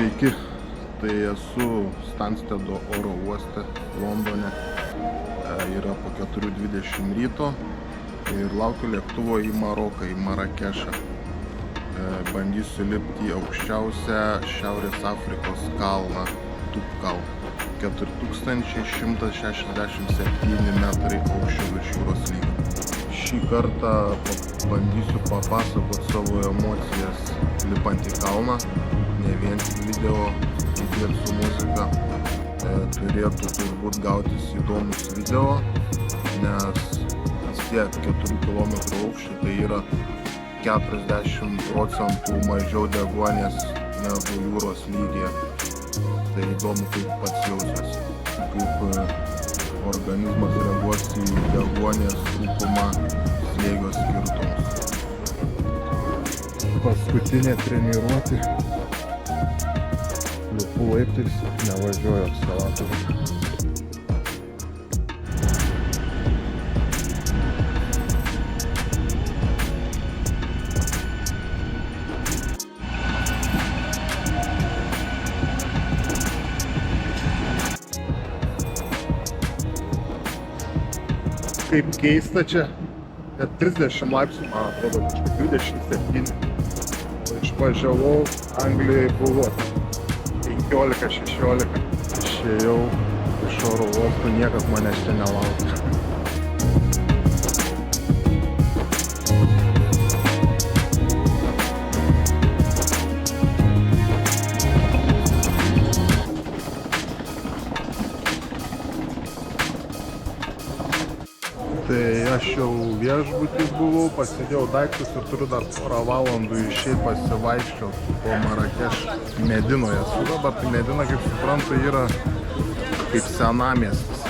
Sveiki, tai esu Stanstedo oro uoste Londone. Yra po 4:20 ryto ir laukiu lėktuvo į Maroką, į Marakešą. Bandysiu lipti į aukščiausią Šiaurės Afrikos kalną, Tupkal. 4167 metrai aukščio virš jūros lygio. Šį kartą bandysiu papasakoti savo emocijas lipant į kalną, ne vien tik video, ir su muzika. Turėtų turbūt gautis įdomus video, nes vis tiek 4 km aukščio, tai yra 40% mažiau deguonies negu jūros lygyje. Tai įdomu, kaip pats jausiuosi, kaip organizmas reaguos į deguonies trūkumą, slėgio skirtumus. Paskutinė treniruotė. Lipu laiptais, nevažiuoju eskalatorių. Kaip keista čia, net 30 laipsnių, man atrodo, 27. Išvažiavau, Anglijoje buvo 15-16. Išėjau iš oro uosto, niekas manęs čia nelaukia. Tai aš jau viešbutį buvau, pasidėjau daiktus ir turiu dar porą valandų išėjti pasivaikščioti po Marakešą. Medinoje esu dabar, tai Medina, kaip suprantu, yra kaip senamiestis.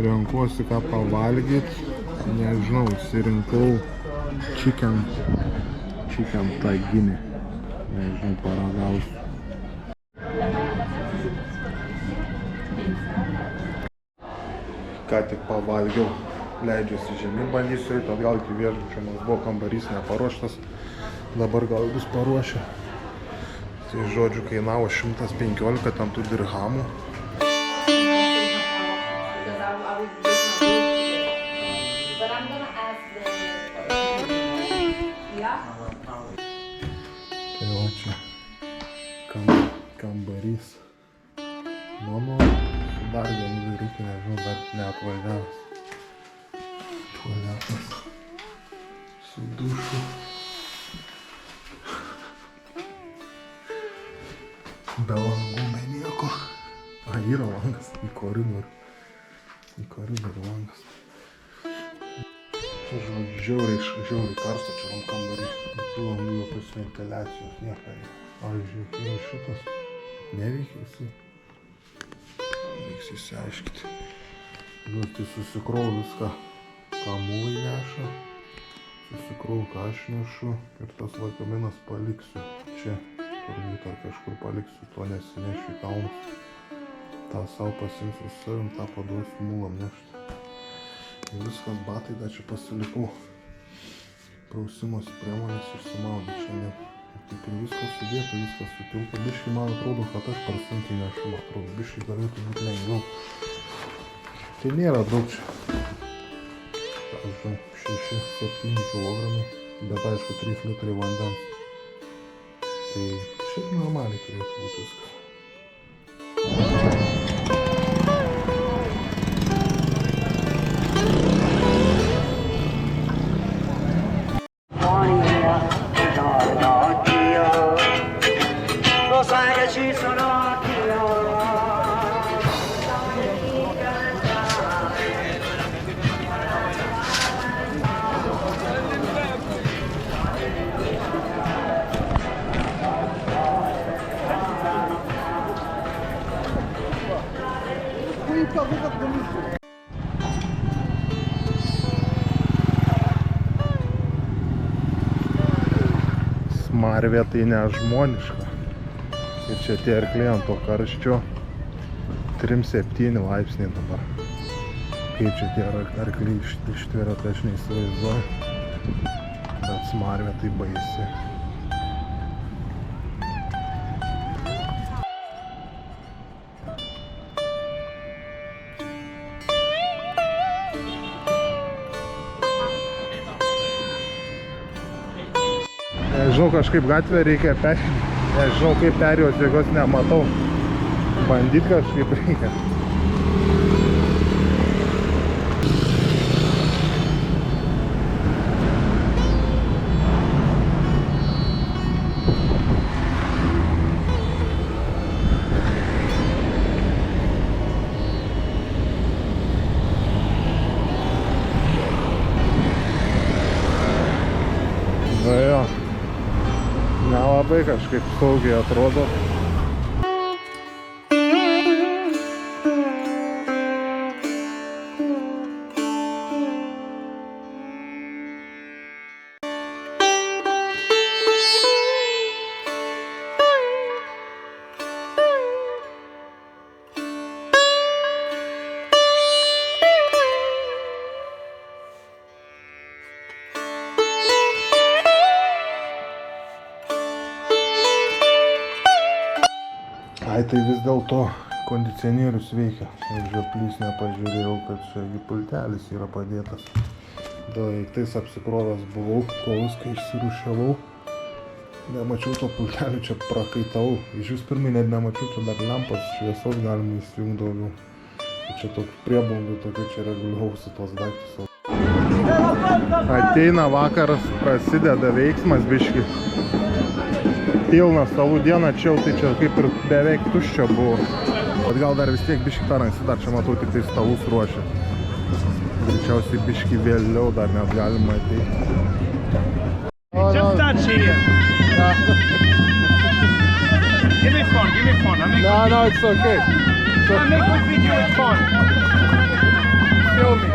Renkuosi ką pavalgyti, nežinau, išsirinkau chicken taginį, nežinau, paragausiu. Ką tik pavalgiau, leidžiuosi žemyn, bandysiu eiti atgal iki viešbučio, nes buvo kambarys neparuoštas, dabar gal bus paruošę. Tai žodžiu kainavo 115 ten tų dirhamų. Tai va čia kambarys mano, dar vienu vyruku, nežinau, dar neatvažiavęs. Tualetas su dušu. Be langų, be nieko. Yra langas į koridorių. Į koridorių langas. Čia žiauriai karsta čia tam kambarį. Tų langų jokios ventiliacijos, nieko. Pavyzdžiui, yra šitas. Neveikia jisai. Reiks išsiaiškiti. Tai susikrau viską, ką mūlai neša. Susikrau, ką aš nešu. Ir tas laikaminas paliksiu čia. Turbūt ar kažkur paliksiu, to nesinešiu į kalnus. tą savo pasimsiu su savim, tą paduosiu mulam nešti. Ir viskas, batai dar čia pasilikau. Prausimosi priemonės išsimaudyti šiandien. Ir taip ir viskas sudėta, viskas sutilpa. Biškai man atrodo, kad aš per sunkiai nešu, atrodo. Biškai galėtų būti lengviau. Tai nėra daug čia. Pavyzdžiui, 6-7 kg, bet aišku 3 litrai vandens. Tai šiaip normaliai turėtų būti viskas. Smarvė tai nežmoniška. Ir čia tie arkliai ant to karščio 3-7 laipsniai dabar. Kaip čia tie arkliai ištveria, tai aš neįsivaizduoju. Bet smarvė tai baisi. Nežinau, kažkaip gatvę reikia perėti. Nežinau, kaip perėjos, jėgos nematau. Bandyt kažkaip reikia. Nu jo. Nelabai kažkaip saugiai atrodo. Ai, tai vis dėlto kondicionierius veikia. Ir žioplys nepažiūrėjau, kad čia pultelis yra padėtas. Daiktais apsikrovęs buvau, kol viską išsirūšiavau. Nemačiau to pultelio, čia prakaitavau. Iš vis pirmai net nemačiau, čia dar lempas šviesos galima įsijungti daugiau. Čia toks prieblandų, tokia čia reguliausi tos daiktus. Ateina vakaras, prasideda veiksmas biški. Pilna stalų diena, čia jau tai čia kaip ir beveik tuščia buvo. Bet gal dar vis tiek biški per anksti, dar čia matau tik tai stalus ruošia. Greičiausiai biški vėliau dar net galima ateiti. Just touch here. Give me phone, give me phone. No, it's okay. I make good video with phone. Show me.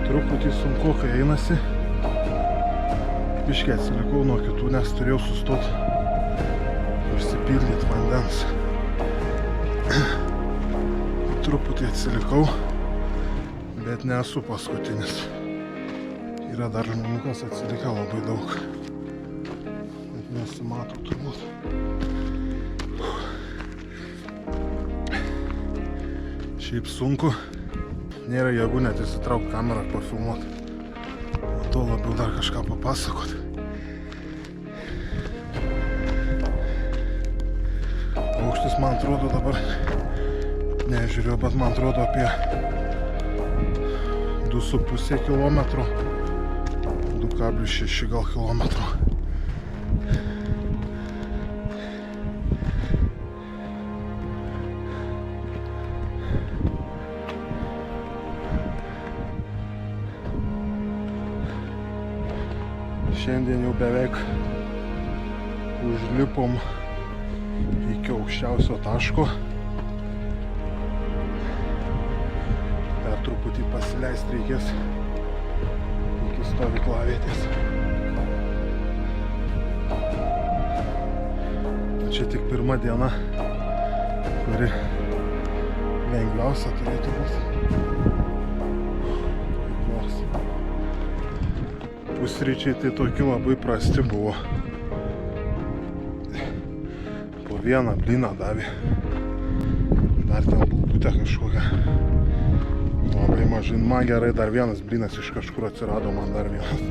Truputį sunku, kai einasi. Biškiai atsilikau nuo kitų, nes turėjau sustoti užsipildyti vandens. Truputį atsilikau, bet nesu paskutinis. Yra dar žmonių, kas atsilikę labai daug. Bet nesimato turbūt. Šiaip sunku. Nėra jėgų net įsitraukti kamerą ir pafilmuoti. O to labiau dar kažką papasakoti. Aukštis man atrodo dabar, nežiūrėjau, bet man atrodo apie 2,5 kilometro, 2,6 gal kilometro. Šiandien jau beveik užlipom iki aukščiausio taško. Dar truputį pasileisti reikės iki stovyklavietės. Čia tik pirma diena, kuri lengviausia turėtų būti. Pusryčiai tai tokie labai prasti buvo. Po vieną blyną davė. Dar ten bulkutė kažkokia. Labai mažai. Man gerai, dar vienas blynas iš kažkur atsirado, man dar vienas.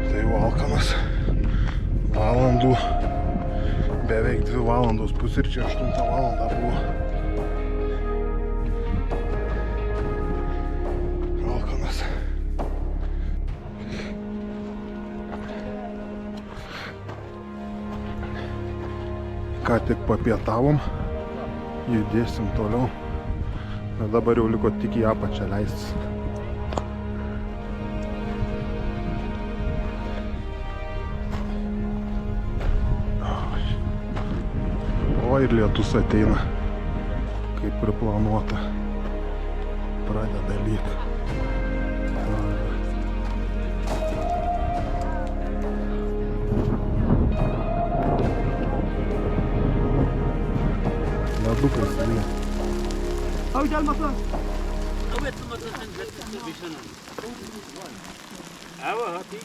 Tai jau alkanas. Valandų. Beveik 2 valandos pusryčiai, 8 valandą buvo. Ką tik papietavom, judėsim toliau. Na dabar jau liko tik į apačią leistis. O ir lietus ateina, kaip ir planuota. Pradeda lyti. Ledukas lyja. أوجه المطر. أوجه المطر عند بيشنا. أيوة هاتي.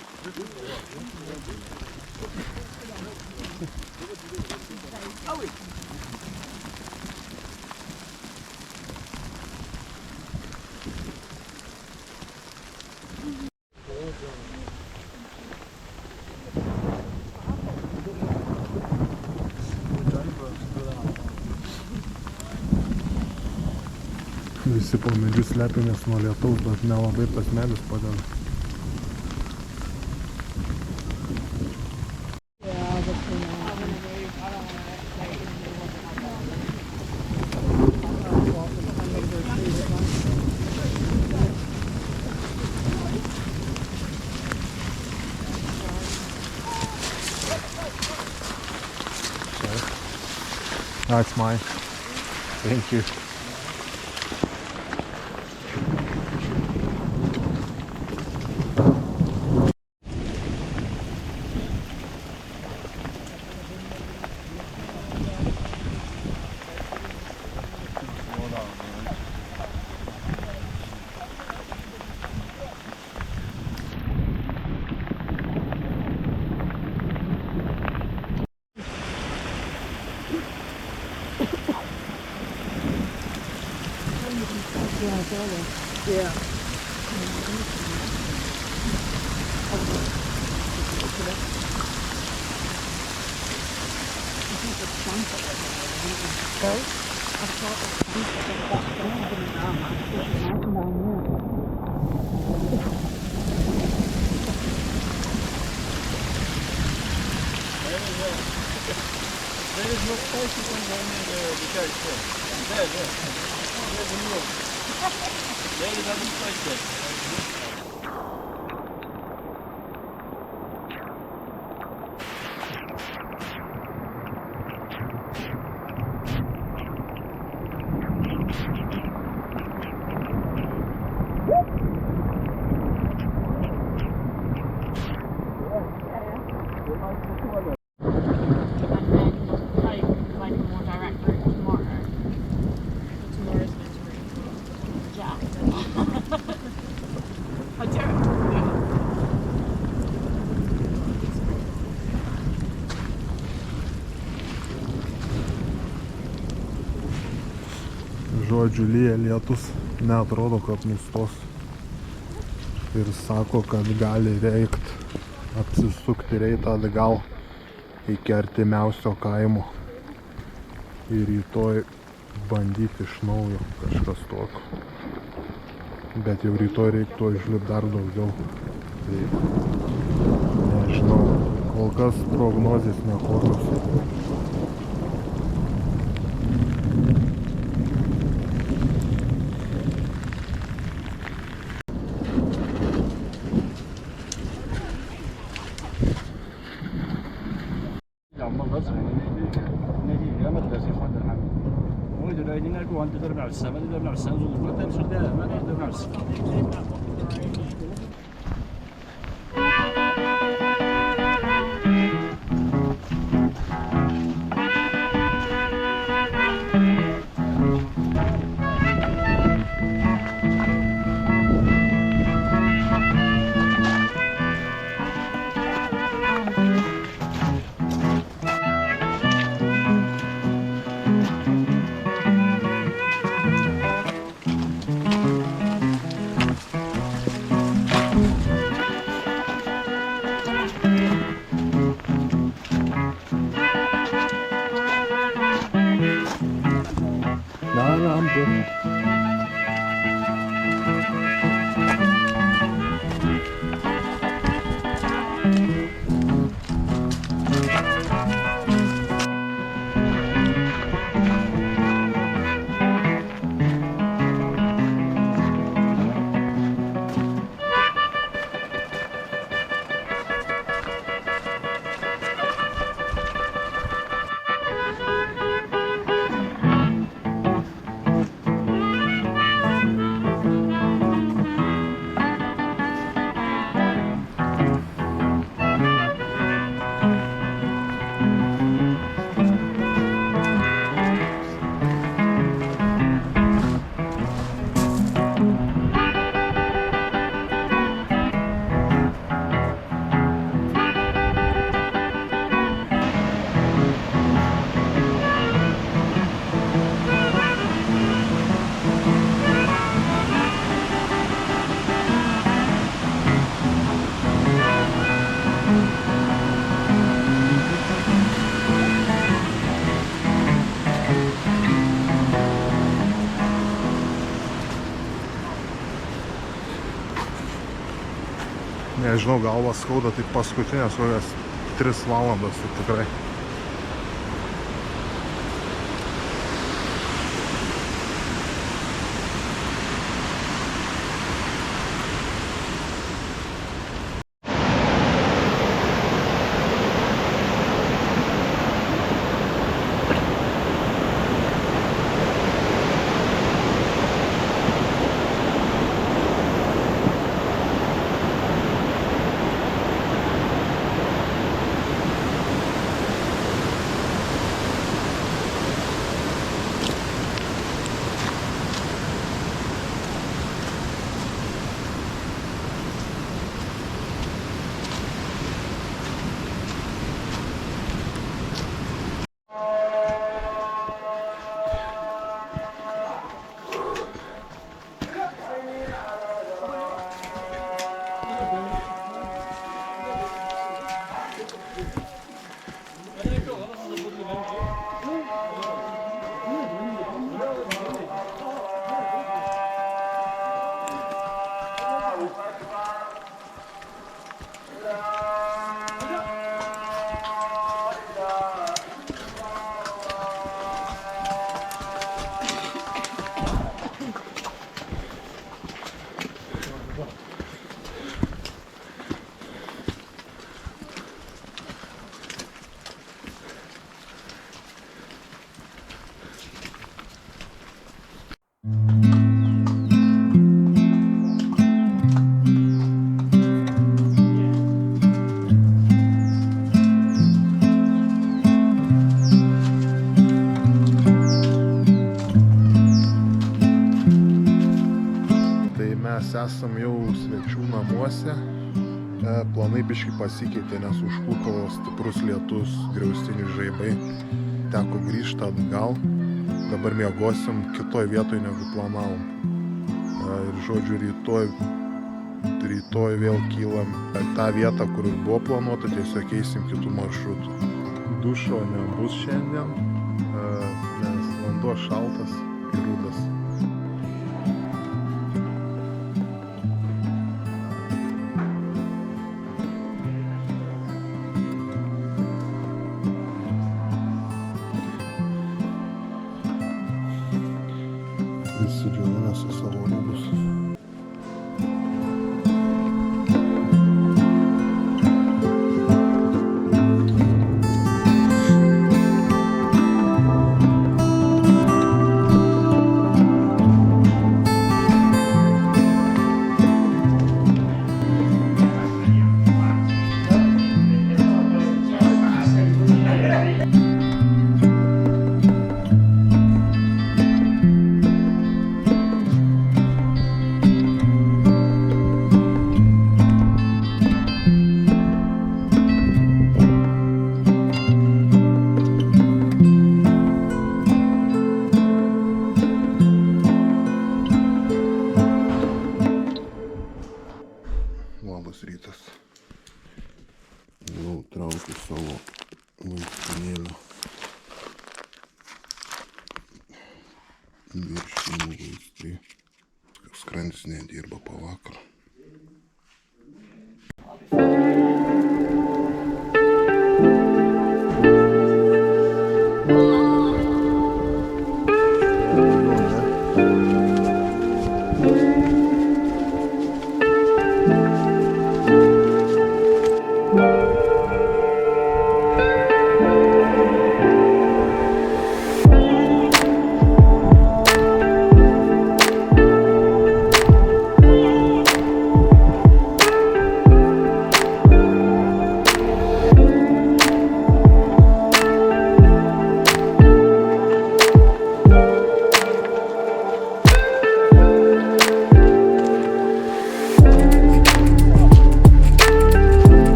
أوي. Visi po medžius slepiamės nuo lietaus, bet nelabai tas medis padeda. That's mine. Thank you. Yeah. There is no place you can go near the church there. There. There's a mule. There is another place there. žodžiu, lyja lietus, neatrodo, kad nustos. Ir sako, kad gali reikt apsisukti ir eiti atgal iki artimiausio kaimo. Ir rytoj bandyti iš naujo kažkas tokio. Bet jau rytoj reiktų užlipti dar daugiau. Tai nežinau, kol kas prognozės nekokios. I'm good. Nežinau, galvas skauda, tai paskutinės kokias 3 valandas, tai tikrai. Esam jau svečių namuose. Planai biškai pasikeitė, nes užklupo stiprus lietus, griaustinių žaibai. Teko grįžti atgal. dabar miegosim kitoj vietoj negu planavom. Ir žodžiu, rytoj vėl kylam tą vietą, kur ir buvo planuota, tiesiog eisim kitų maršrutų. Dušo nebus šiandien, nes vanduo šaltas ir rudas. Visi džiovinasi savo rūbus. Labas rytas. Jau traukiu savo vaistinėlę. Virškinimo vaistai. Skrandis nedirba po vakar.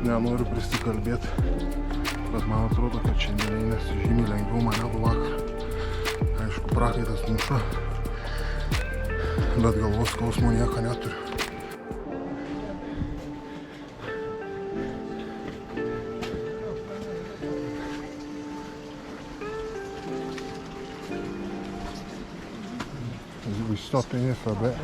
Nenoriu prisikalbėti, bet man atrodo, kad šiandien einasi žymiai lengviau man negu vakar. Aišku, prakaitas muša, bet galvos skausmo nieko neturiu. We stopping here for a bit.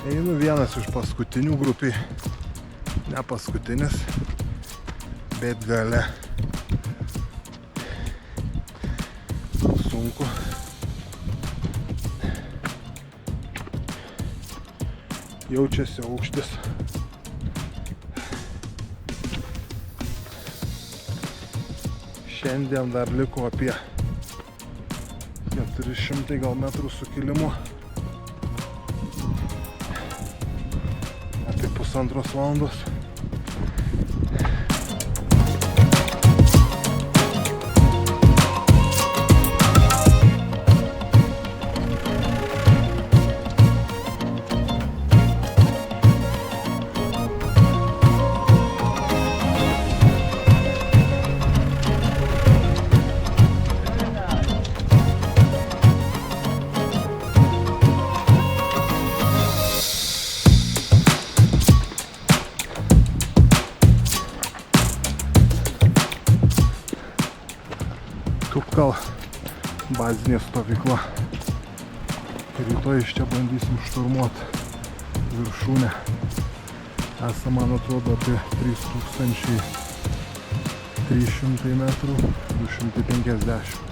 Einu vienas iš paskutinių grupiai, ne paskutinis, bet gale sunku. Jaučiasi aukštis. Šiandien dar liko apie 400 gal metrų sukilimo. Apie 1,5 valandos. Tupkal bazinė stovykla. Rytoj iš čia bandysim šturmuot viršūnę. Esam, man atrodo, apie 3300 metrų, 250.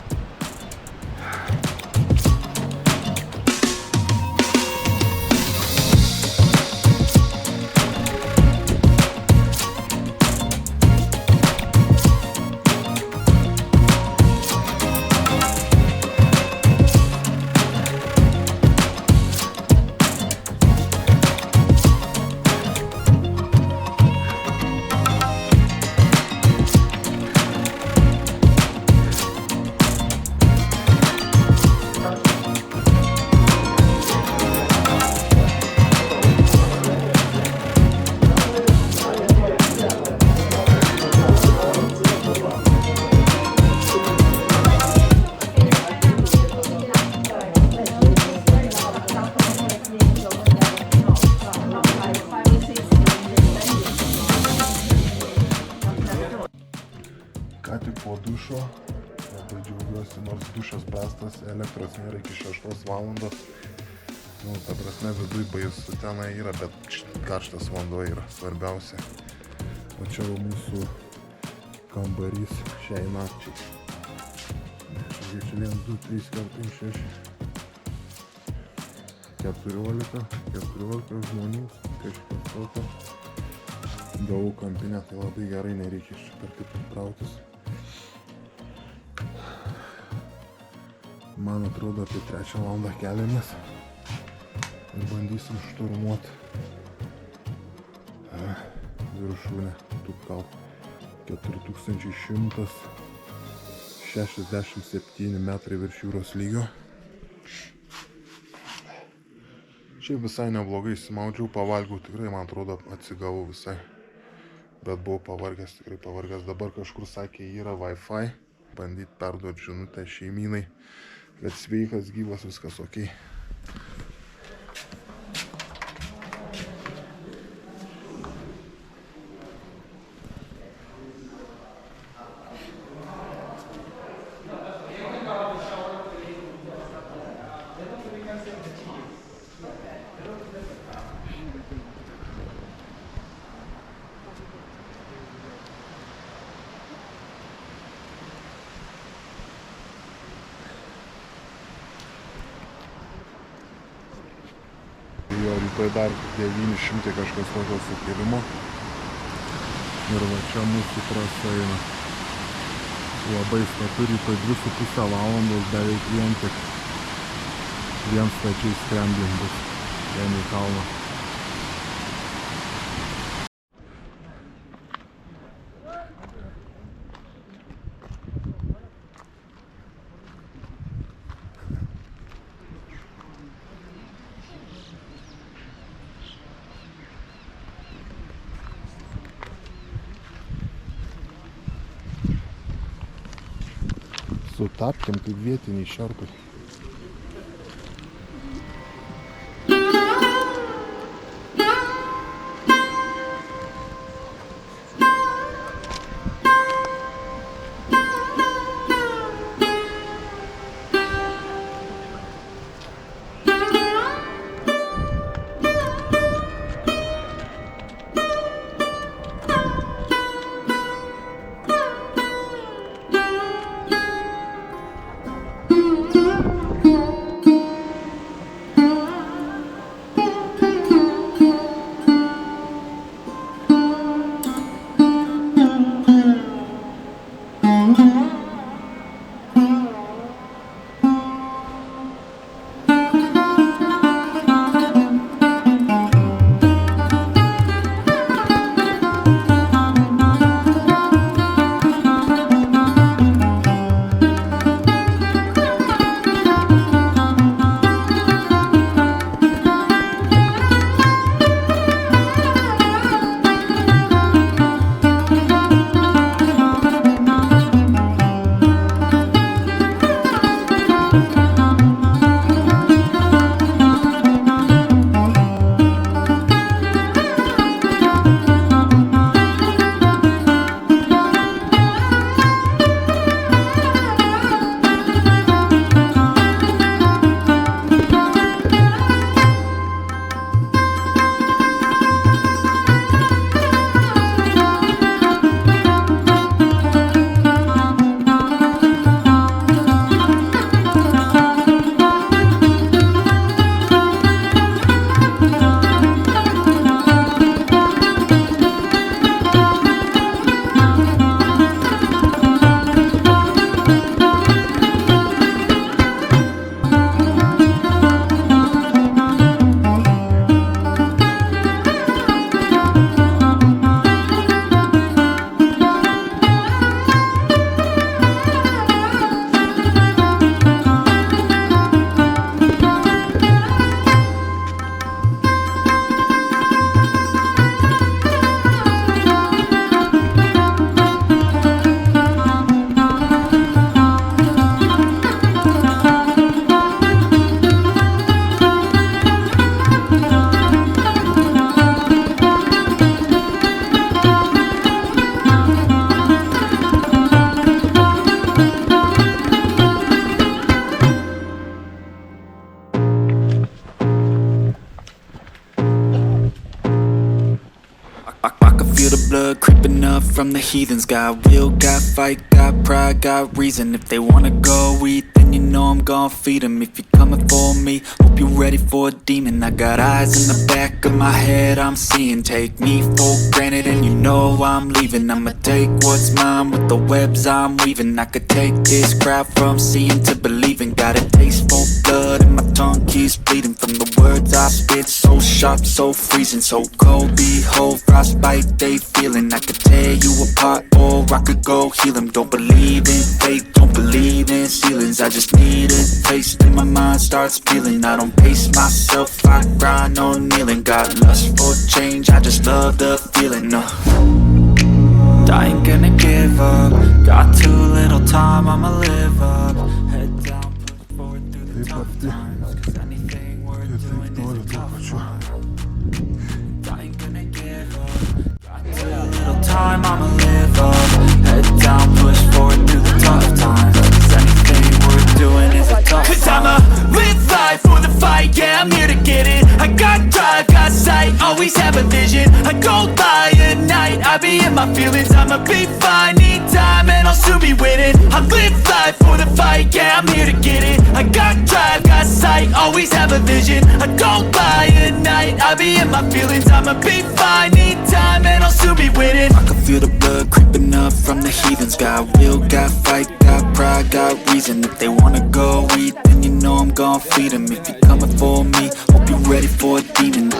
Ką tik po dušo, labai džiaugiuosi, nors dušas prastas, elektros nėra iki 6 valandos. Nu, ta prasme, viduj baisu tenai yra, bet karštas vanduo yra svarbiausia. O čia jau mūsų kambarys šiai nakčiai. Čia 1, 2, 3, 4, 5, 6. 14 žmonių, kažkas tokio. Gavau kampinę, tai labai gerai, nereikia iš čia per taip prautis. Man atrodo, apie 3 valandą keliamės ir bandysim šturmuoti viršūnę. Tupkal 4167 metrai virš jūros lygio. Šiaip visai neblogai įsimaudžiau, pavalgiau, tikrai man atrodo atsigavau visai. Bet buvau pavargęs, tikrai pavargęs. Dabar kažkur sakė, yra Wi-Fi. Bandyt perduoti žinutę šeimynai, kad sveikas, gyvas, viskas ok. Jo, rytoj dar 900 kažkas tokio sukėlimo. Ir va čia mūsų trasa eina. Labai statu, rytoj 2,5 valandos beveik vien stačiai skrambling bus. Vien į kalną. Sutapkėm kaip vietiniai šarpai. blood creeping up from the heathens. Got will, got fight, got pride, got reason. If they wanna go eat, then you know I'm gon' feed 'em. If you're coming for me, hope you're ready for a demon. I got eyes in the back of my head, I'm seeing. Take me for granted and you know I'm leaving. I'ma take what's mine with the webs I'm weaving. I could take this crowd from seeing to believing. Got a taste for blood and my tongue keeps bleeding from the words I spit. So sharp, so freezing, so cold. Behold, frostbite they feeling. I could tear you apart or I could go heal them. Don't believe in fate, don't believe in ceilings. I just need a taste and my mind starts feeling. I don't pace myself, I grind on kneeling. Got lust for change, I just love the feeling. I ain't gonna give up. Got too little time, I'ma live up. Head down, push forward through the tough times. 'Cause anything worth doing is a tough one. I ain't gonna give up. Got too little time, I'ma live up. Head down, push forward through the tough times. 'Cause anything worth doing is a tough one. 'Cause I'ma live life for the fight, yeah, I'm here to get it. I got drive, got sight, always have a vision. I go by at night, I be in my feelings. I'ma be fine, need time, and I'll soon be winning. I live life for the fight, yeah, I'm here to get it. I got drive, got sight, always have a vision. I go by at night, I be in my feelings. I'ma be fine, need time, and I'll soon be winning. I can feel the blood creeping up from the heathens. Got will, got fight, got pride, got reason. If they wanna go eat, then you know I'm gon' feed 'em. If you're coming for me, hope you're ready for a demon.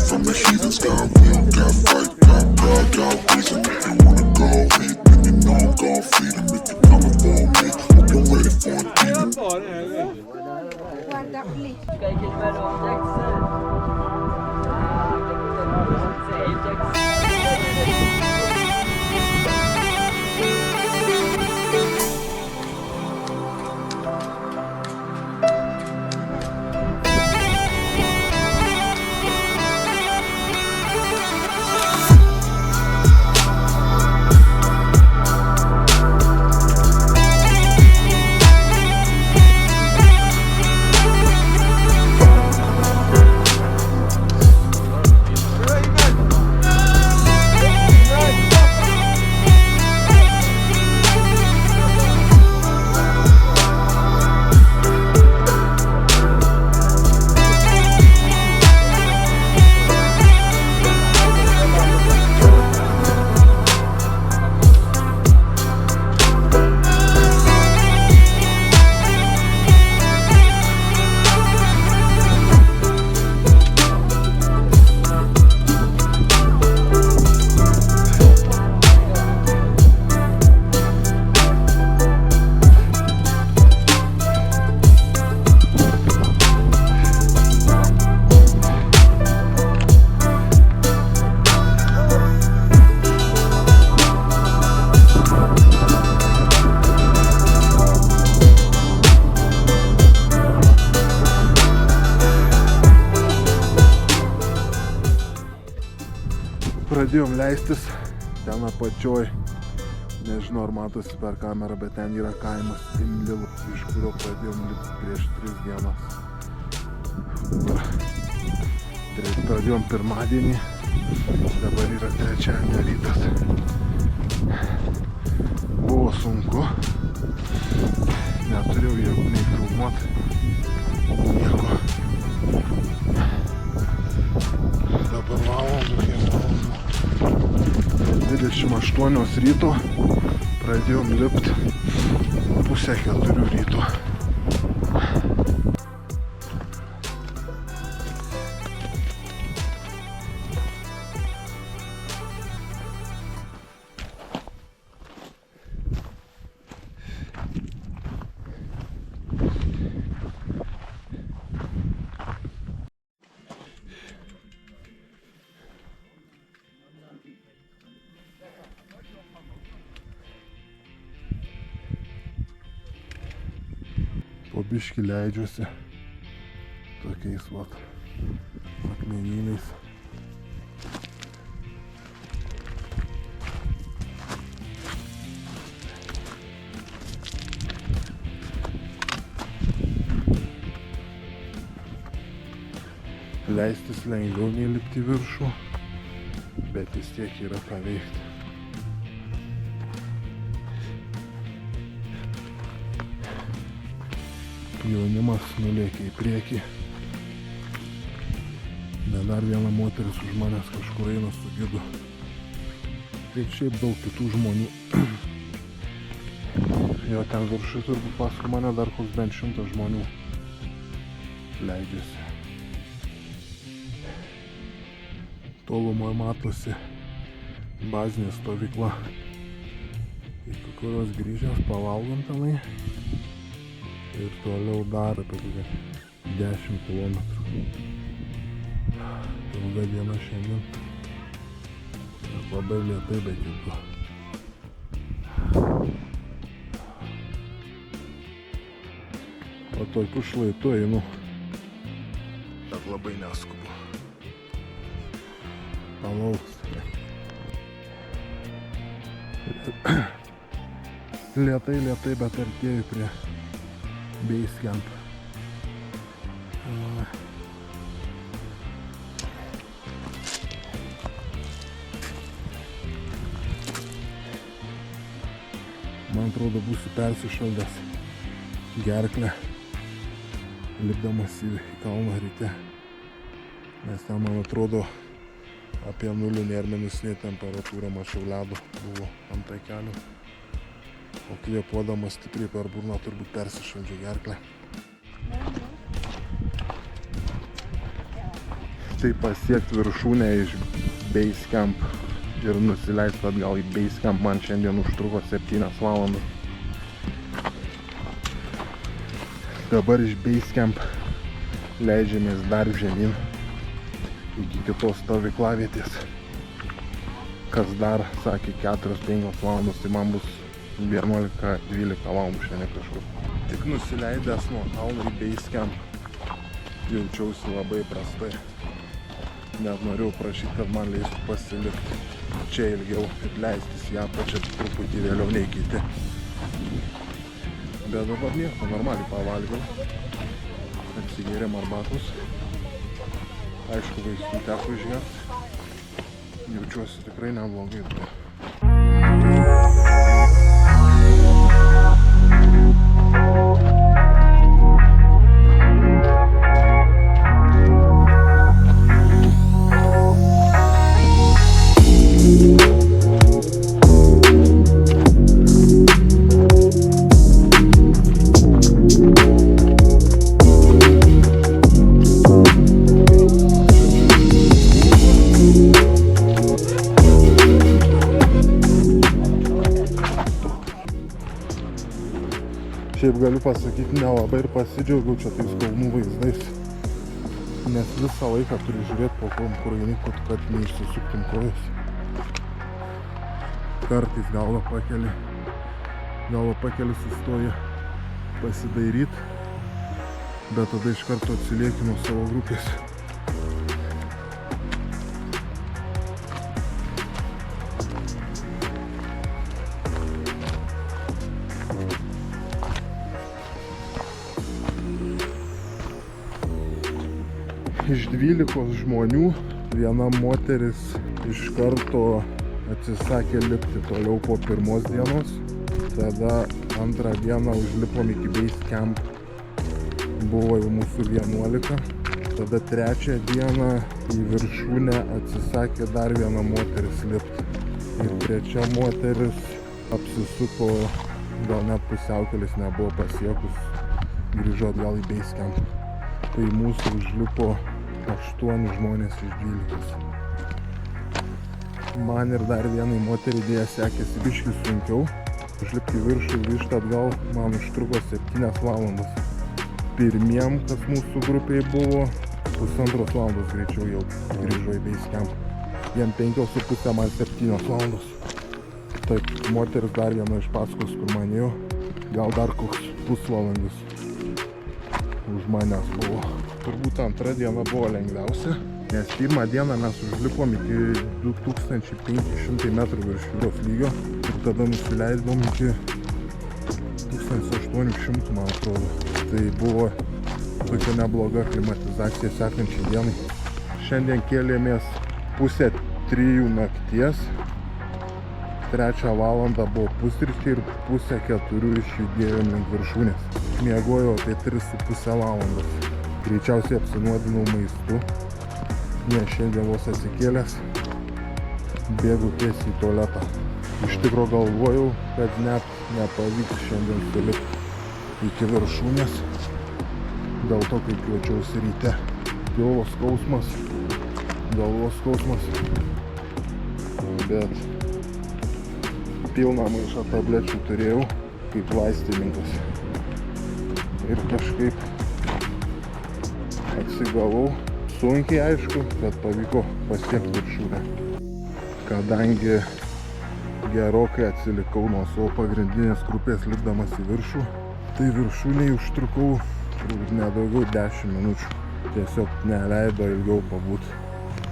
From the heathens, got will, got fight, got pride, got reason. If you wanna go eat, then you know I'm gon' feed 'em. If you're coming for me, hope you're ready for a demon. Pradėjom leistis ten apačioj, nežinau ar matosi per kamerą, bet ten yra kaimas Imlil, iš kurio pradėjom lipti prieš 3 dienas. Pradėjom pirmadienį, dabar yra trečiadienio rytas. Buvo sunku, neturėjau jėgų nei filmuoti, nieko. Dabar valandų, kiek valandų. 28 ryto pradėjom lipti 3:30 ryto. Po biškį leidžiuosi tokiais vat akmenynais. Leistis lengviau nei lipti viršų, bet vis tiek yra ką veikti. Jaunimas nulėkė į priekį. Bet dar viena moteris už manęs kažkur eina su gidu. Ir šiaip daug kitų žmonių. Jo ten viršui turbūt paskui mane dar koks bent 100 žmonių leidžiasi. Tolumoje matosi bazinė stovykla, iki kurios grįžęs pavalgom tenai ir toliau dar apie 10 km. Ilga diena šiandien. Labai lėtai, bet judu. O tokiu šlaitu einu, bet labai neskubu. Palauks. Lėtai, bet artėju prie base camp. Man atrodo, būsiu persišaldęs gerklę, lipdamas į kalną ryte. Nes ten, man atrodo, apie nulinį ar minusinį temperatūrą mačiau ledo buvo ant takelio. O kvėpuodamas stipriai per burną turbūt persišaldžiu gerklę. Tai pasiekti viršūnę iš base camp ir nusileisti atgal į base camp man šiandien užtruko 7 valandas. Dabar iš base camp leidžiamės dar žemyn iki kitos stovyklavietės. Kas dar, sakė, 4-5 valandos, tai man bus 11-12 valandų šiandien kažkur. Tik nusileidęs nuo kalno į base camp jaučiausi labai prastai. Net norėjau prašyti, kad man leistų pasilikti čia ilgiau ir leistis į apačią truputį vėliau nei kiti. Bet dabar nieko, normaliai pavalgiau. Atsigėrėm arbatos. Aišku, vaistų teko išgerti. Jaučiuosi tikrai neblogai dabar. Šiaip galiu pasakyti, nelabai ir pasidžiaugiau čia tais kalnų vaizdais, nes visą laiką turi žiūrėti po kur eini, kad neišsisuktum kojas. Kartais galvą pakeli sustoja pasidairyti, bet tada iš karto atsilieki nuo savo grupės. Iš 12 žmonių viena moteris iš karto atsisakė lipti toliau po pirmos dienos. Tada antrą dieną užlipom iki base camp, buvo jau mūsų 11. Tada trečią dieną į viršūnę atsisakė dar viena moteris lipti. Ir trečia moteris apsisuko, gal net pusiaukelis nebuvo pasiekus, grįžo atgal į base camp. Tai mūsų užlipo 8 žmonės iš 12. Man ir dar vienai moteriai dėja sekėsi biškį sunkiau. Užlipti į viršų ir grįžti atgal man užtruko 7 valandas. Pirmiem, kas mūsų grupėje buvo, 1,5 valandos greičiau jau grįžo į base camp. Jiem 5,5, man 7 valandos. Taip, moteris dar viena iš paskos, kur man ėjo, gal dar koks pusvalandis už manęs buvo. Turbūt antra diena buvo lengviausia, nes pirmą dieną mes užlipom iki 2500 metrų virš jūros lygio ir tada nusileidom iki 1800, man atrodo. Tai buvo tokia nebloga klimatizacija sekančiai dienai. Šiandien kėlėmės 2:30 nakties 3 valandą buvo pusryčiai ir pusę 4 išjudėjom link viršūnės. Miegojau apie 3,5 valandos. Greičiausiai apsinuodinau maistu, nes šiandien vos atsikėlęs bėgu tiesiai į tualetą. Iš tikro galvojau, kad net nepavyks šiandien sulipti iki viršūnės, dėl to, kaip jaučiausi ryte. Pilvo skausmas, galvos skausmas, bet pilną maišą tablečių turėjau kaip vaistininkas. Ir kažkaip atsigavau, sunkiai aišku, bet pavyko pasiekti viršūnę. Kadangi gerokai atsilikau nuo savo pagrindinės grupės lipdamas į viršų, tai viršūnėje užtrukau nedaugiau 10 minučių. Tiesiog neleido ilgiau pabūti.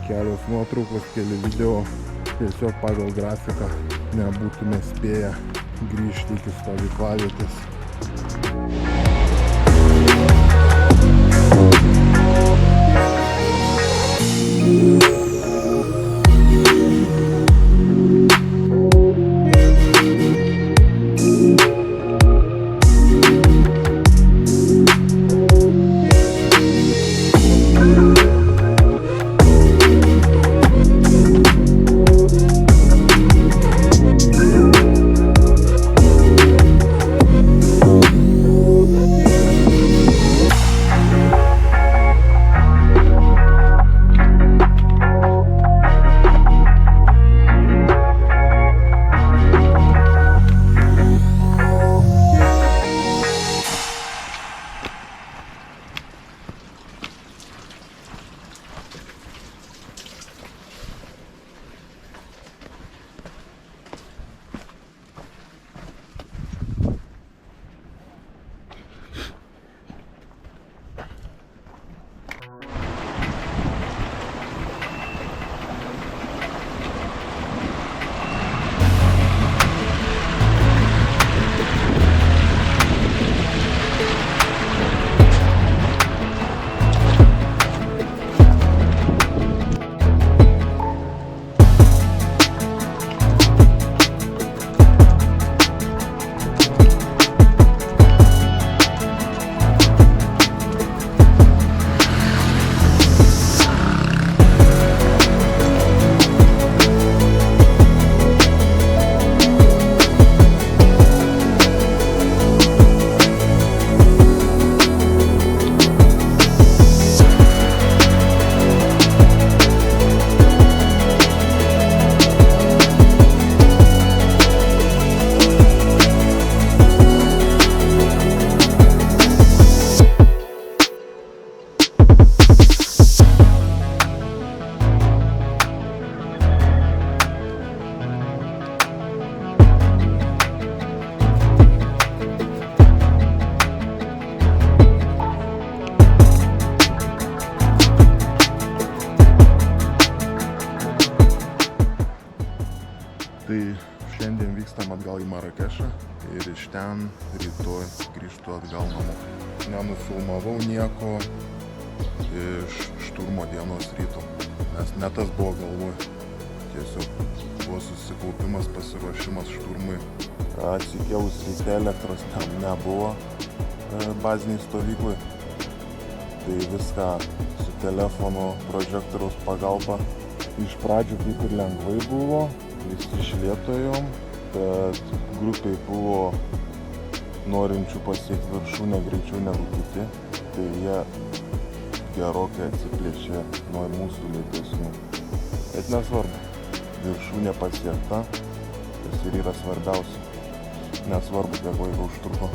Kelios nuotraukos, keli video, tiesiog pagal grafiką nebūtume spėję grįžti iki stovyklavietės. Tai šiandien vykstam atgal į Marakešą ir iš ten rytoj grįžtu atgal namo. Nenufilmavau nieko iš šturmo dienos ryto, nes ne tas buvo galvoj. Tiesiog buvo susikaupimas, pasiruošimas šturmui. Atsikėlus ryte elektros ten nebuvo baziniai stovyklai. Tai viską su telefono prožektoriaus pagalba. Iš pradžių kaip ir lengvai buvo, visi išlėtojom, bet grupiai buvo norinčių pasiekti viršūnę greičiau negu kiti, tai jie gerokai atsiplėšė nuo mūsų lėtesnių. Bet nesvarbu, viršūnė pasiekta, tas ir yra svarbiausia. Nesvarbu, kiek laiko užtruko.